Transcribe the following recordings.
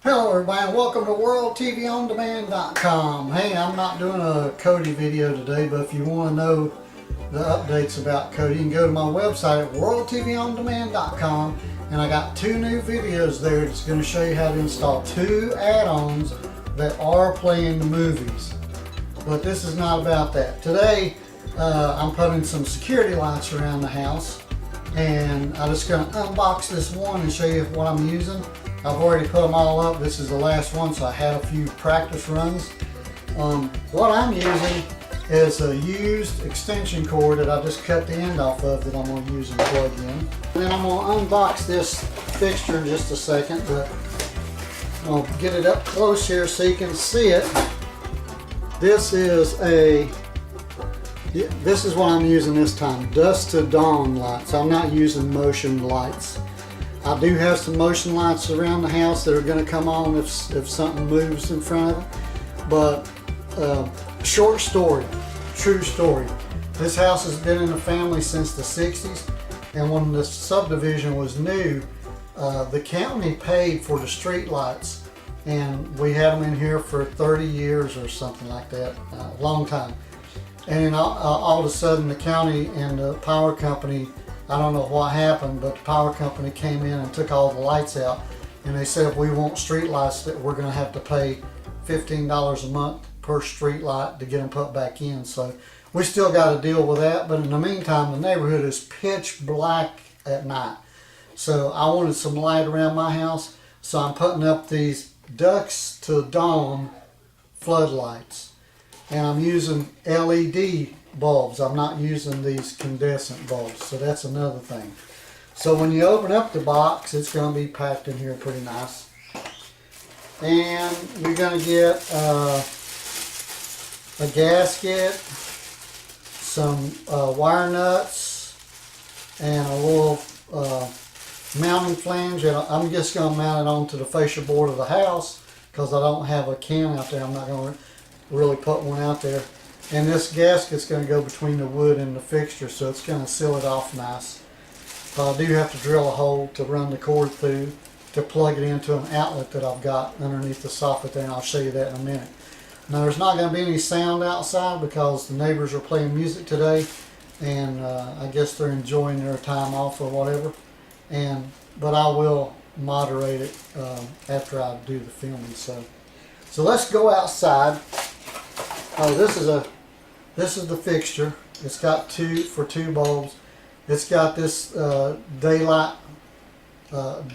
Hello everybody and welcome to WorldTVOnDemand.com. Hey, I'm not doing a Kodi video today, but if you want to know the updates about Kodi, you can go to my website at WorldTVOnDemand.com, and I got two new videos there that's going to show you how to install two add-ons that are playing the movies. But this is not about that. Today I'm putting some security lights around the house, and I'm just going to unbox this one and show you what I'm using. I've already put them all up. This is the last one, so I had a few practice runs. What I'm using is a used extension cord that I just cut the end off of that I'm going to use and plug in. And then I'm going to unbox this fixture in just a second, but I'll get it up close here so you can see it. This is what I'm using this time, dusk to dawn lights. I'm not using motion lights. I do have some motion lights around the house that are going to come on if something moves in front of it. But short story, true story. This house has been in the family since the 60s, and when the subdivision was new, the county paid for the street lights, and we had them in here for 30 years or something like that, a long time. And then all of a sudden the county and the power company, I don't know what happened, but the power company came in and took all the lights out, and they said if we want street lights that we're going to have to pay $15 a month per street light to get them put back in. So we still got to deal with that, but in the meantime the neighborhood is pitch black at night. So I wanted some light around my house, so I'm putting up these Dusk to Dawn floodlights, and I'm using LED bulbs. I'm not using these incandescent bulbs, so that's another thing. So when you open up the box, it's going to be packed in here pretty nice, and you're going to get a gasket, some wire nuts, and a little mounting flange. And I'm just going to mount it onto the fascia board of the house because I don't have a can out there. I'm not going to really put one out there. And this gasket's going to go between the wood and the fixture, so it's going to seal it off nice. I do have to drill a hole to run the cord through to plug it into an outlet that I've got underneath the soffit there, and I'll show you that in a minute. Now there's not going to be any sound outside because the neighbors are playing music today, and I guess they're enjoying their time off or whatever. But I will moderate it after I do the filming. So let's go outside. Oh, this is the fixture. It's got two bulbs. It's got this daylight,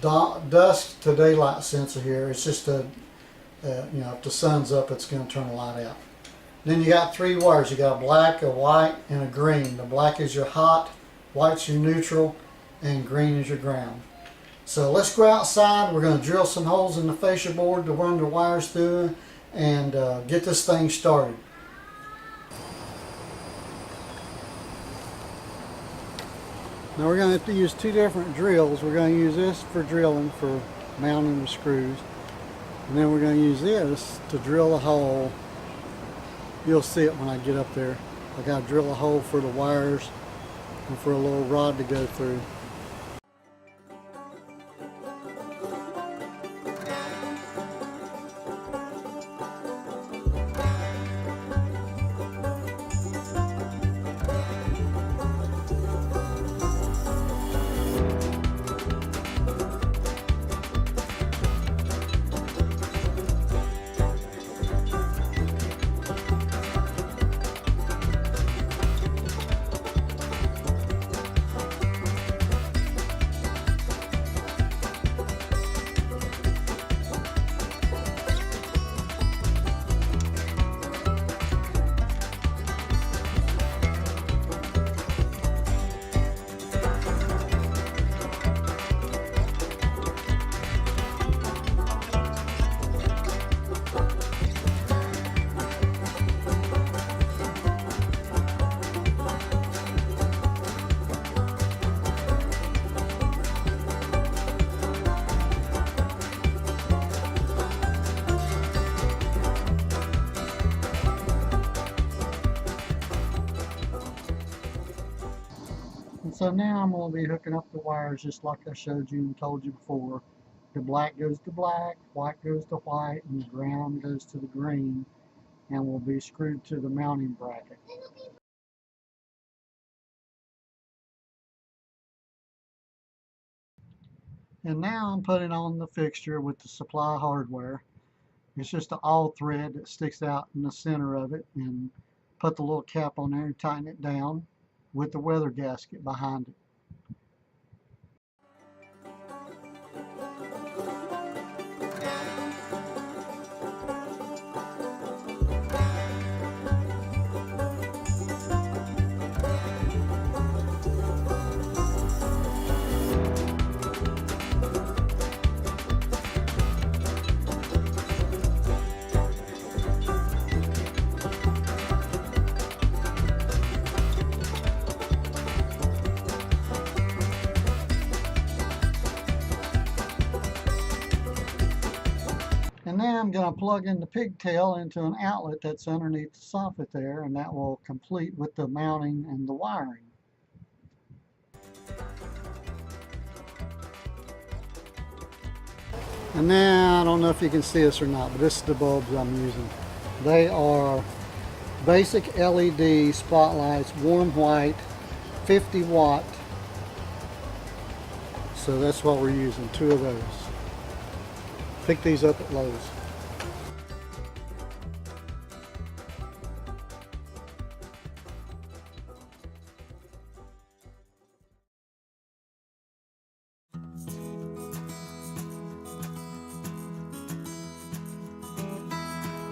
dusk to daylight sensor here. It's just if the sun's up, it's going to turn the light out. Then you got three wires. You got a black, a white, and a green. The black is your hot, white's your neutral, and green is your ground. So let's go outside. We're going to drill some holes in the fascia board to run the wires through and get this thing started. Now we're going to have to use two different drills. We're going to use this for drilling, for mounting the screws. And then we're going to use this to drill a hole. You'll see it when I get up there. I got to drill a hole for the wires and for a little rod to go through. And so now I'm going to be hooking up the wires just like I showed you and told you before. The black goes to black, white goes to white, and the ground goes to the green, and will be screwed to the mounting bracket. And now I'm putting on the fixture with the supply hardware. It's just an all thread that sticks out in the center of it, and put the little cap on there and tighten it down with the weather gasket behind it. And now I'm going to plug in the pigtail into an outlet that's underneath the soffit there, and that will complete with the mounting and the wiring. And now, I don't know if you can see this or not, but this is the bulbs I'm using. They are basic LED spotlights, warm white, 50 watt. So that's what we're using, 2 of those. Pick these up at Lowe's.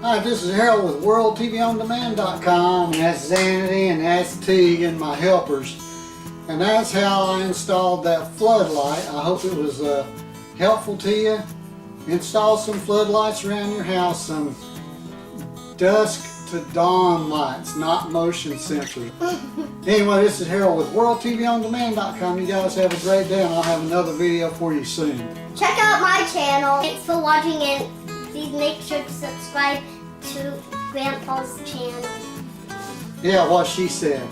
Hi, this is Harold with WorldTVOnDemand.com, and that's Xanity and that's T and my helpers. And that's how I installed that floodlight. I hope it was helpful to you. Install some floodlights around your house, some dusk to dawn lights, not motion sensors. Anyway, this is Harold with WorldTVOnDemand.com. You guys have a great day, and I'll have another video for you soon. Check out my channel. Thanks for watching, and please make sure to subscribe to Grandpa's channel. Yeah, what she said.